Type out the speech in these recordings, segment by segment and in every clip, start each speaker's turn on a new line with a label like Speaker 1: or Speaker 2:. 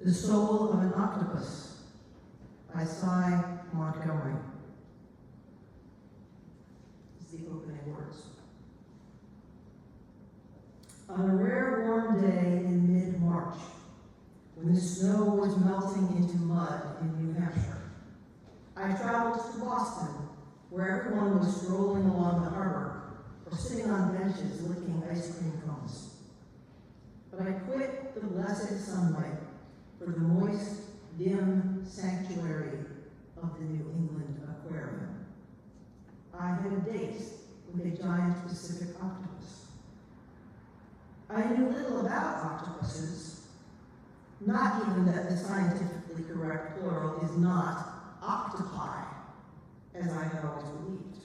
Speaker 1: The Soul of an Octopus by Cy Montgomery. This is the opening words. On a rare warm day in mid-March, when the snow was melting into mud in New Hampshire, I traveled to Boston, where everyone was strolling along the harbor or sitting on benches licking ice cream cones. But I quit the blessed sunlight for the moist, dim sanctuary of the New England Aquarium. I had a date with a giant Pacific octopus. I knew little about octopuses, not even that the scientifically correct plural is not octopi, as I had always believed.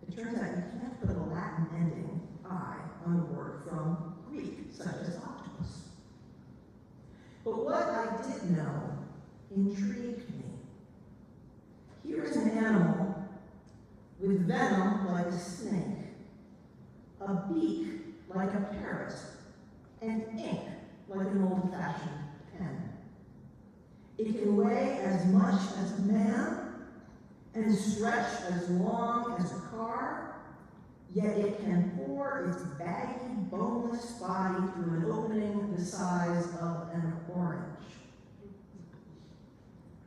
Speaker 1: It turns out you can't put a Latin ending I on a word from Greek, such as octopus. But what I did know intrigued me. Here is an animal with venom like a snake, a beak like a parrot, and ink like an old-fashioned pen. It can weigh as much as a man and stretch as long as a car, yet it can pour its baggy, boneless body through an opening the size of an orange.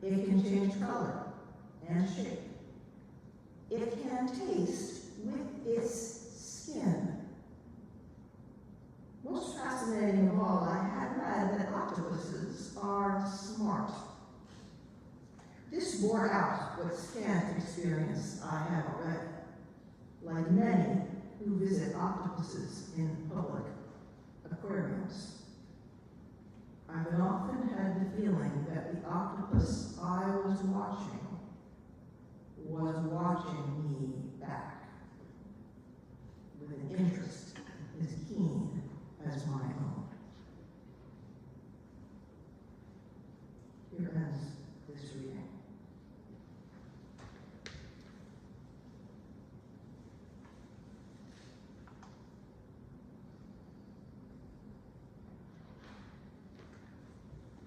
Speaker 1: It can change color and shape. It can taste with its skin. Most fascinating of all, I had read that octopuses are smart. This bore out what scant experience I have already. Like many who visit octopuses in public aquariums, I've often had the feeling that the octopus I was watching me back with an interest as keen as my own. Here ends this reading.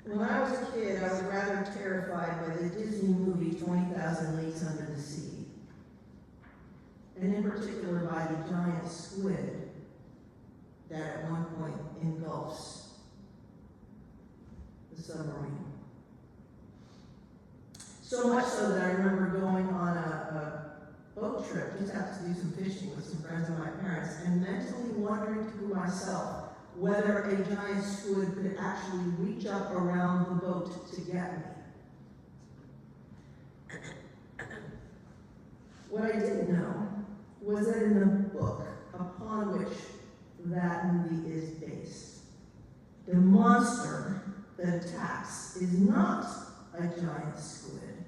Speaker 1: When I was a kid, I was rather terrified by the Disney movie 20,000 Leagues Under the Sea, and in particular by the giant squid that at one point engulfs the submarine. So much so that I remember going on a boat trip, just out to do some fishing with some friends of my parents, and mentally wondering to myself whether a giant squid could actually reach up around the boat to get me. What I didn't know was that in the book upon which that movie is based, the monster that attacks is not a giant squid,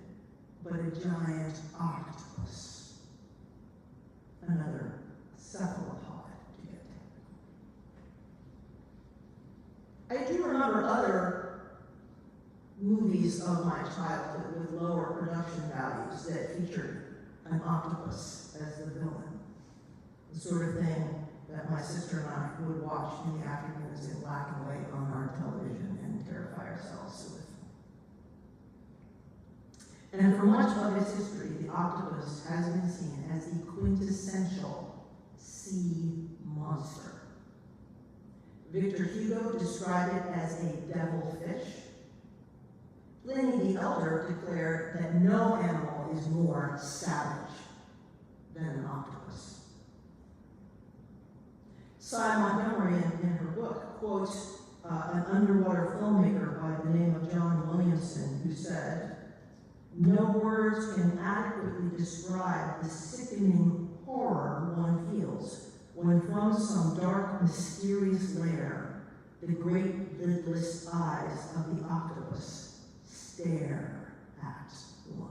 Speaker 1: but a giant octopus, another cephalopod. I do remember other movies of my childhood with lower production values that featured an octopus as the villain. The sort of thing that my sister and I would watch in the afternoons in black and white on our television and terrify ourselves with. And for much of its history, the octopus has been seen as the quintessential sea monster. Victor Hugo described it as a devil fish. Pliny the Elder declared that no animal is more savage than an octopus. Cy Montgomery, in her book, quotes an underwater filmmaker by the name of John Williamson, who said, "No words can adequately describe the sickening horror one feels when from some dark, mysterious lair, the great lidless eyes of the octopus stare at one."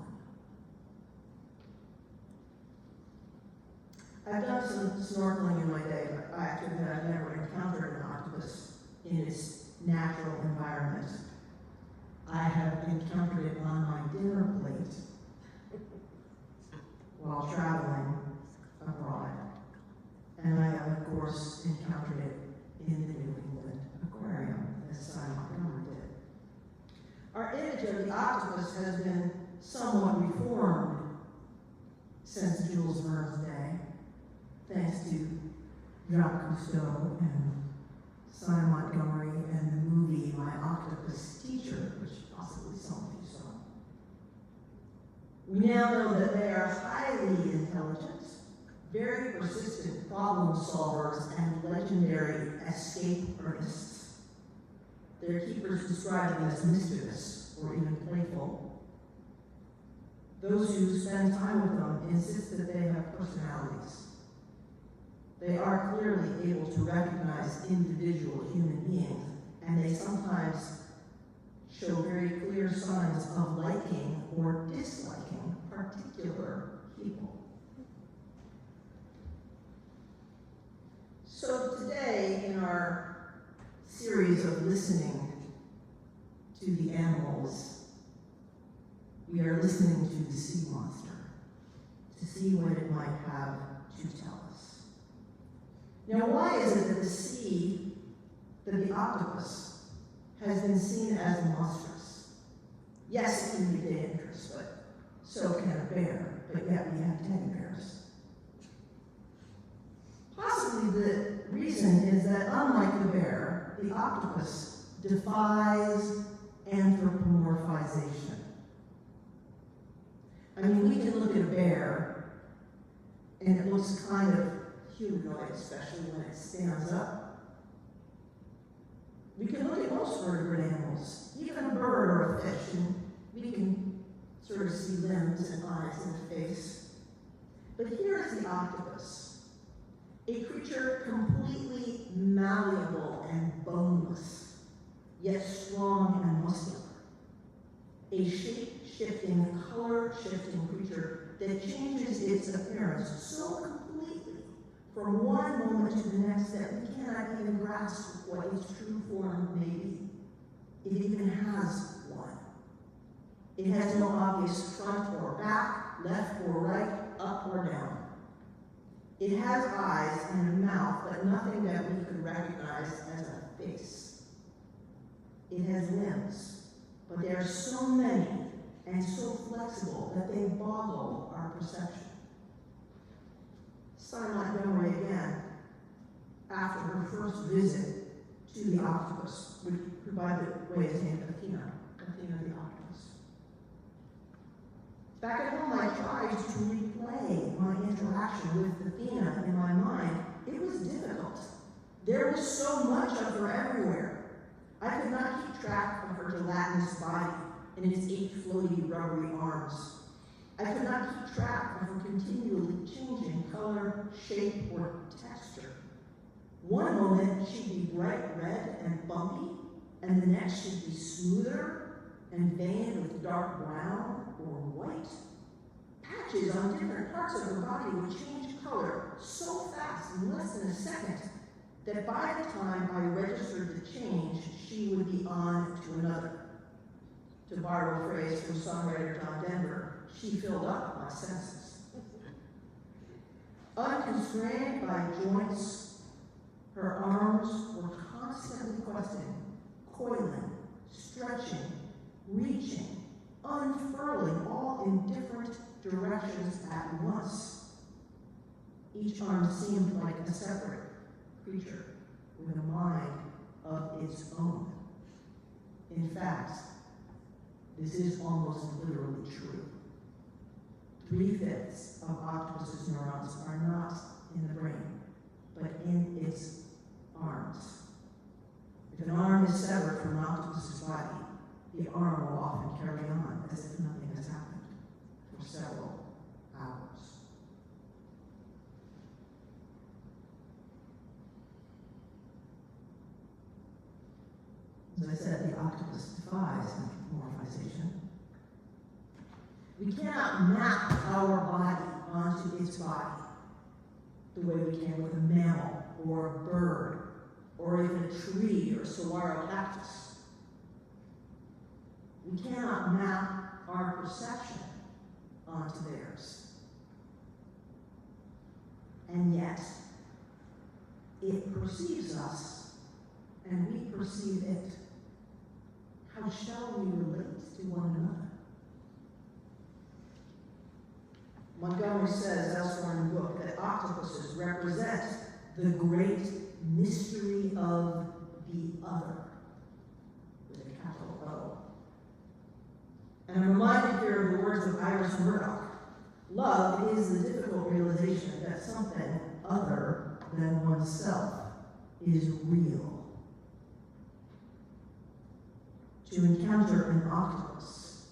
Speaker 1: I've done some snorkeling in my day, but I have to admit I've never encountered an octopus in its natural environment. I have encountered it on my dinner plate while traveling abroad. And I have, of course, encountered it in the New England Aquarium, as Cy Montgomery did. octopus has been somewhat reformed since Jules Verne's day, thanks to Jacques Cousteau and Cy Montgomery and the movie My Octopus Teacher, which possibly some of you saw. We now know that they are highly intelligent, very persistent problem solvers, and legendary escape artists. Their keepers describe them as mischievous or even playful. Those who spend time with them insist that they have personalities. They are clearly able to recognize individual human beings, and they sometimes show very clear signs of liking or disliking particular people. So today, in our series of listening to the animals, we are listening to the sea monster to see what it might have to tell us. Now, why is it that the sea, that the octopus, has been seen as monstrous? Yes, it can be dangerous, but so can a bear, but yet we have teddy bears. Possibly the reason is that, unlike the bear, the octopus defies anthropomorphization. I mean, we can look at a bear, and it looks kind of humanoid, especially when it stands up. We can look at most vertebrate animals, even a bird or a fish, and we can sort of see limbs and eyes and face. But here is the octopus, a creature completely malleable and boneless, yet strong and muscular. A shape-shifting, color-shifting creature that changes its appearance so completely from one moment to the next that we cannot even grasp what its true form may be. It even has one. It has no obvious front or back, left or right, up or down. It has eyes and a mouth, but nothing that we could recognize as a face. It has limbs, but they are so many and so flexible that they boggle our perception. Cy Montgomery again, after her first visit to the octopus, who by the way is named Athena the octopus. Back at home, I tried to replay my interaction with Athena in my mind. It was difficult. There was so much of her everywhere. I could not keep track of her gelatinous body and its 8 floaty rubbery arms. I could not keep track of her continually changing color, shape, or texture. One moment she'd be bright red and bumpy, and the next she'd be smoother and veined with dark brown or white. Patches on different parts of her body would change color so fast in less than a second that by the time I registered the change, she would be on to another. To borrow a phrase from songwriter John Denver, she filled up my senses. Unconstrained by joints, her arms were constantly questing, coiling, stretching, reaching, unfurling, all in different directions at once. Each arm seemed like a separate creature with a mind of its own. In fact, this is almost literally true. 3/5 of octopus's neurons are not in the brain, but in its arms. If an arm is severed from an octopus's body, the arm will often carry on as if nothing has happened for several hours. As I said, the octopus defies anthropomorphization. We cannot map our body onto its body the way we can with a mammal or a bird or even a tree or saguaro cactus. We cannot map our perception onto theirs. And yet, it perceives us and we perceive it. How shall we relate to one another? Montgomery says elsewhere in the book that octopuses represent the great mystery of the other, with a capital O. And I'm reminded here of the words of Iris Murdoch. Love is the difficult realization that something other than oneself is real. To encounter an octopus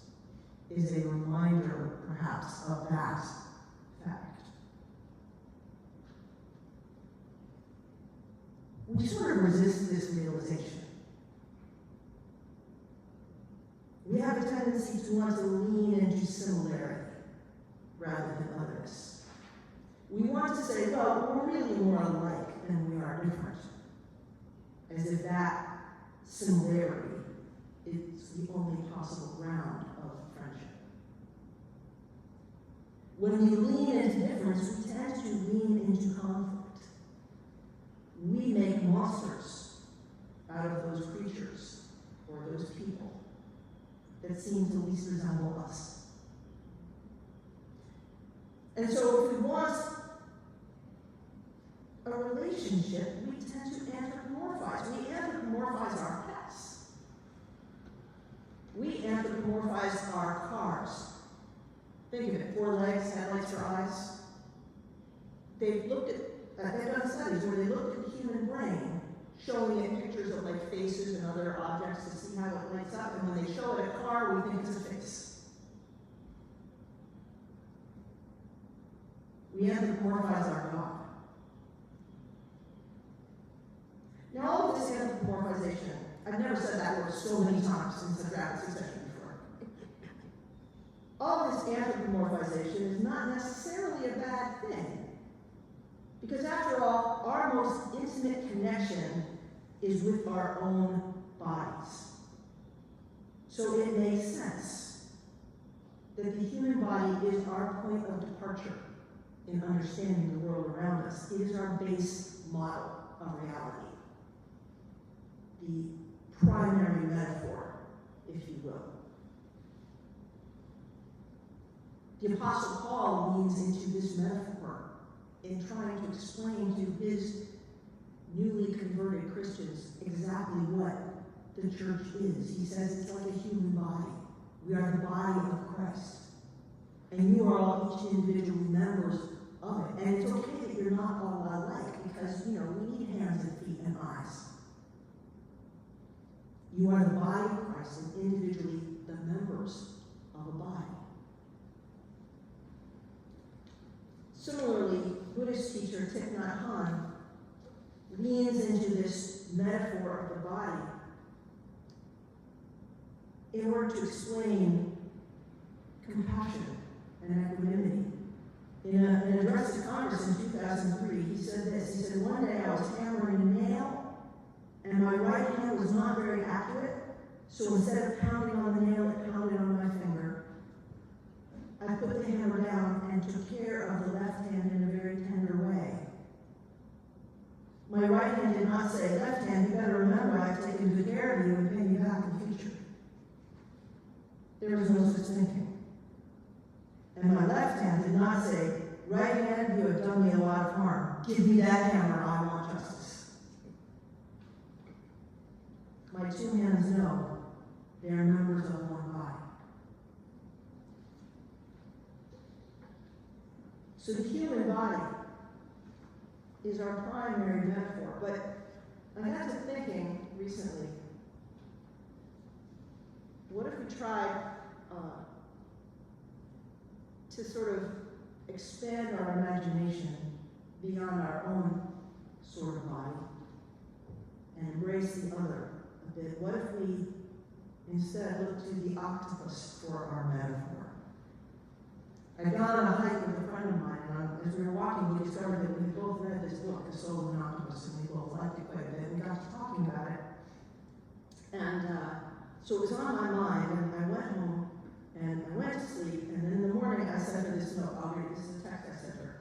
Speaker 1: is a reminder, perhaps, of that fact. We sort of resist this realization. We have a tendency to want to lean into similarity rather than others. We want to say, well, we're really more alike than we are different, as if that similarity is the only possible ground of friendship. When we lean into difference, we tend to lean into conflict. We make monsters out of those creatures or those people that seem to least resemble us. And so if we want a relationship, we tend to anthropomorphize. We anthropomorphize our pets. We anthropomorphize our cars. Think of it, 4 legs, headlights for eyes. They've done studies where they looked at the human brain, showing it pictures of like faces and other objects to see how it lights up, and when they show it a car, we think it's a face. We anthropomorphize our dog. Now, all of this anthropomorphization, I've never said that word so many times since I've had this session before. All of this anthropomorphization is not necessarily a bad thing. Because after all, our most intimate connection is with our own bodies. So it makes sense that the human body is our point of departure in understanding the world around us. It is our base model of reality, the primary metaphor, if you will. The Apostle Paul leans into this metaphor in trying to explain to his newly converted Christians exactly what the church is. He says it's like a human body. We are the body of Christ. And you are all each individual members of it. And it's okay that you're not all alike because, we need hands and feet and eyes. You are the body of Christ and individually the members of a body. Similarly, Buddhist teacher Thich Nhat Hanh leans into this metaphor of the body in order to explain compassion and equanimity. In an address to Congress in 2003, he said this. He said, "One day I was hammering a nail, and my right hand was not very accurate, so instead of pounding on the nail, it pounded on my finger. I put the hammer down and took care of the left hand in a very tender way. My right hand did not say, 'Left hand, you better remember I've taken good care of you and pay you back in the future.' There was no such thinking. And my left hand did not say, 'Right hand, you have done me a lot of harm. Give me that hammer, I want justice.' My 2 hands know they are members of one body." So the human body is our primary metaphor. But I got to thinking recently, what if we tried to sort of expand our imagination beyond our own sort of body and embrace the other a bit? What if we instead look to the octopus for our metaphor? I'd gone on a hike with a friend of mine, and as we were walking, we discovered that we both read this book, The Soul of an Octopus, and we both liked it quite a bit. We got to talking about it, and so it was on my mind, and I went home, and I went to sleep, and then in the morning I sent her this note. I'll read this is a text I sent her.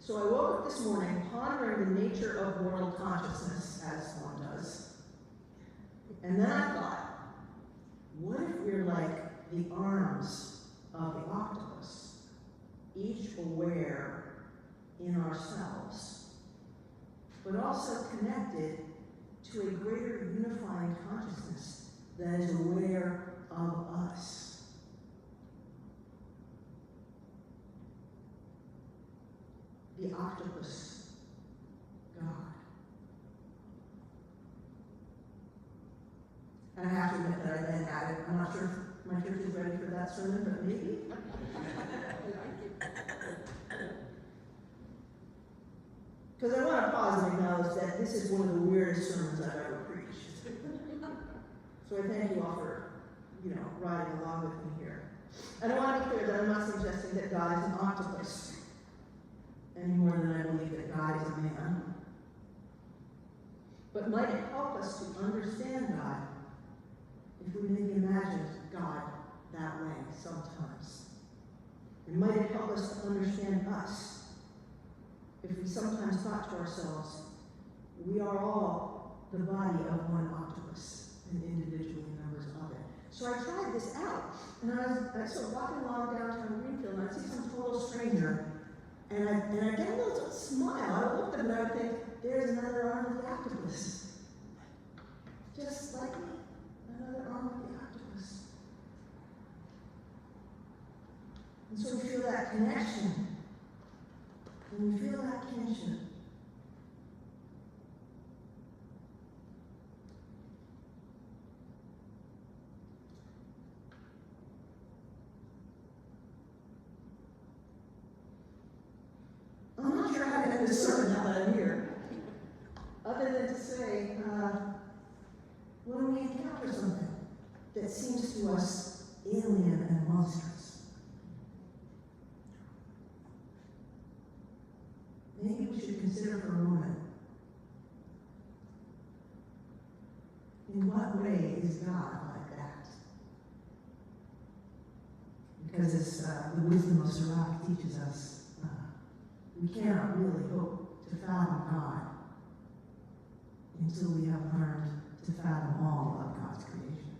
Speaker 1: So I woke up this morning pondering the nature of world consciousness, as one does. And then I thought, what if we're like the arms of the octopus, each aware ourselves, but also connected to a greater unifying consciousness that is aware of us. The octopus God. And I have to admit that I've been at it. I'm not sure if my church is ready for that sermon, but maybe. Because I want to pause and acknowledge that this is one of the weirdest sermons I've ever preached. So I thank you all for, riding along with me here. And I want to be clear that I'm not suggesting that God is an octopus any more than I believe that God is a man. But might it help us to understand God if we maybe imagined God that way sometimes? And might it help us to understand us if we sometimes thought to ourselves, we are all the body of one octopus and individually members of it. So I tried this out, and I was sort of walking along downtown Greenfield, and I see some total stranger, and I get a little smile. I look at them and I think, there's another arm of the octopus. Just like me, another arm of the octopus. And so we feel that connection, and we feel that kinship. I'm not sure how to end this sermon now that I'm here, other than to say, when we encounter something that seems to us alien and monstrous, maybe we should consider for a moment, in what way is God like that? Because as the wisdom of Sirach teaches us, we cannot really hope to fathom God until we have learned to fathom all of God's creation.